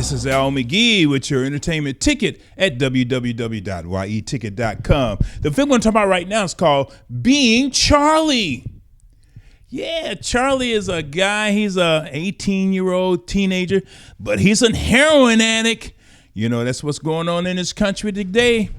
This is Al McGee with your entertainment ticket at www.yeticket.com. The film we're talking about right now is called Being Charlie. Yeah, Charlie is a guy. He's a 18-year-old teenager, but he's a heroin addict. You know, that's what's going on in this country today.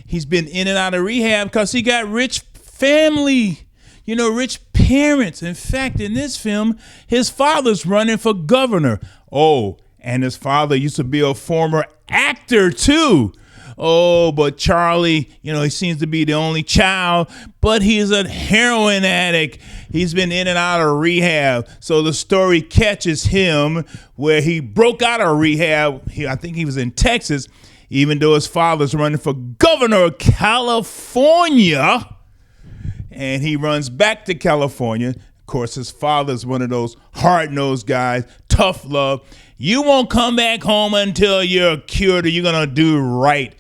He's been in and out of rehab because he got rich family, you know, rich parents. In fact, in this film, his father's running for governor. Oh, and his father used to be a former actor, too. Oh, but Charlie, you know, he seems to be the only child, but he's a heroin addict. He's been in and out of rehab. So the story catches him where he broke out of rehab. I think he was in Texas, even though his father's running for governor of California. And he runs back to California. Of course, his father's one of those hard-nosed guys, tough love. You won't come back home until you're cured or you're going to do right.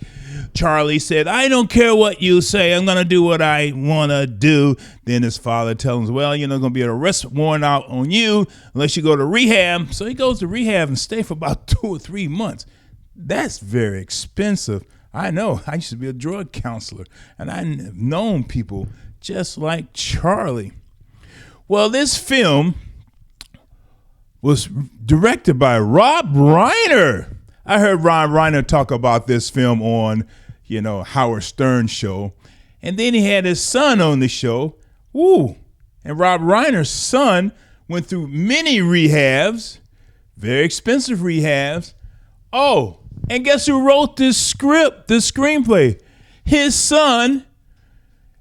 Charlie said, I don't care what you say. I'm going to do what I want to do. Then his father tells him, well, you know, going to be an arrest warrant out on you unless you go to rehab. So he goes to rehab and stays for about 2 or 3 months. That's very expensive. I know. I used to be a drug counselor, and I've known people just like Charlie. Well, this film was directed by Rob Reiner. I heard Rob Reiner talk about this film on, you know, Howard Stern's show. And then he had his son on the show. Ooh. And Rob Reiner's son went through many rehabs, very expensive rehabs. Oh, and guess who wrote this script, this screenplay? His son.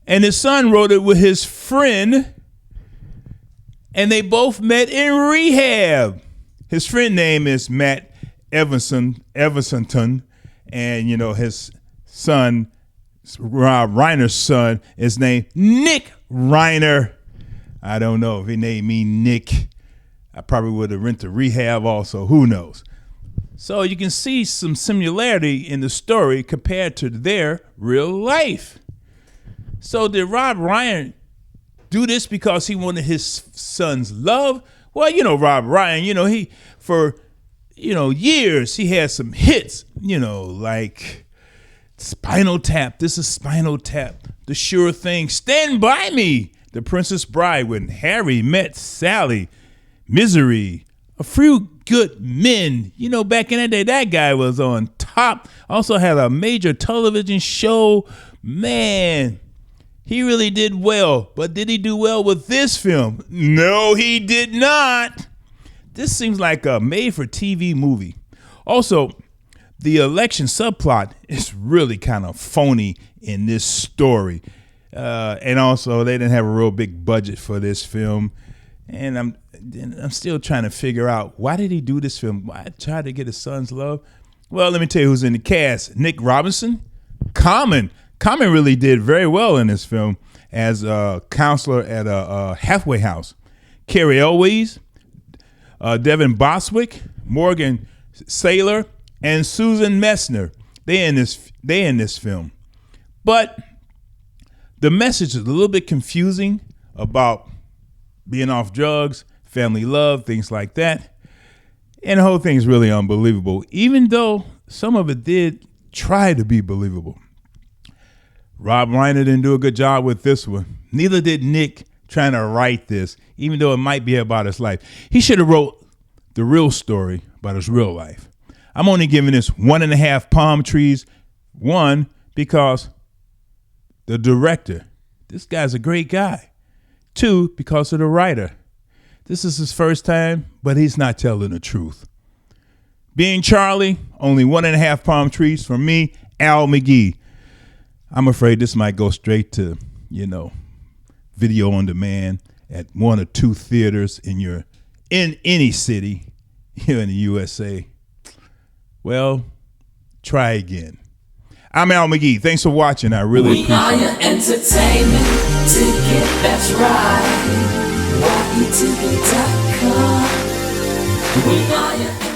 And his son wrote it with his friend. And they both met in rehab. His friend name is Matt Eversonton. And, you know, his son, Rob Reiner's son, is named Nick Reiner. I don't know if he named me Nick. I probably would have rented rehab also. Who knows? So you can see some similarity in the story compared to their real life. So did Rob Reiner do this because he wanted his son's love? Well, you know, Rob Reiner, you know, he, for, you know, years, he had some hits, you know, like Spinal Tap. This is Spinal Tap. The Sure Thing. Stand By Me. The Princess Bride. When Harry Met Sally. Misery. A Few Good Men. You know, back in that day, that guy was on top. Also had a major television show. Man, he really did well. But did he do well with this film? No, he did not. This seems like a made-for-TV movie. Also, the election subplot is really kind of phony in this story. And also, they didn't have a real big budget for this film. And I'm still trying to figure out, why did he do this film? Why try to get his son's love? Well, let me tell you who's in the cast. Nick Robinson, Common. Common really did very well in this film as a counselor at a halfway house. Carrie Elwes, Devin Boswick, Morgan Saylor, and Susan Messner. They in this film. But the message is a little bit confusing about being off drugs, family love, things like that. And the whole thing is really unbelievable, even though some of it did try to be believable. Rob Reiner didn't do a good job with this one. Neither did Nick trying to write this, even though it might be about his life. He should have wrote the real story about his real life. I'm only giving this 1.5 palm trees. 1, because the director, this guy's a great guy. 2, because of the writer. This is his first time, but he's not telling the truth. Being Charlie, only 1.5 palm trees from me, Al McGee. I'm afraid this might go straight to, you know, video on demand at 1 or 2 theaters in any city here in the USA. Well, try again. I'm Al McGee. Thanks for watching. I really appreciate it. We are your entertainment ticket. That's right. YETV.com. We are your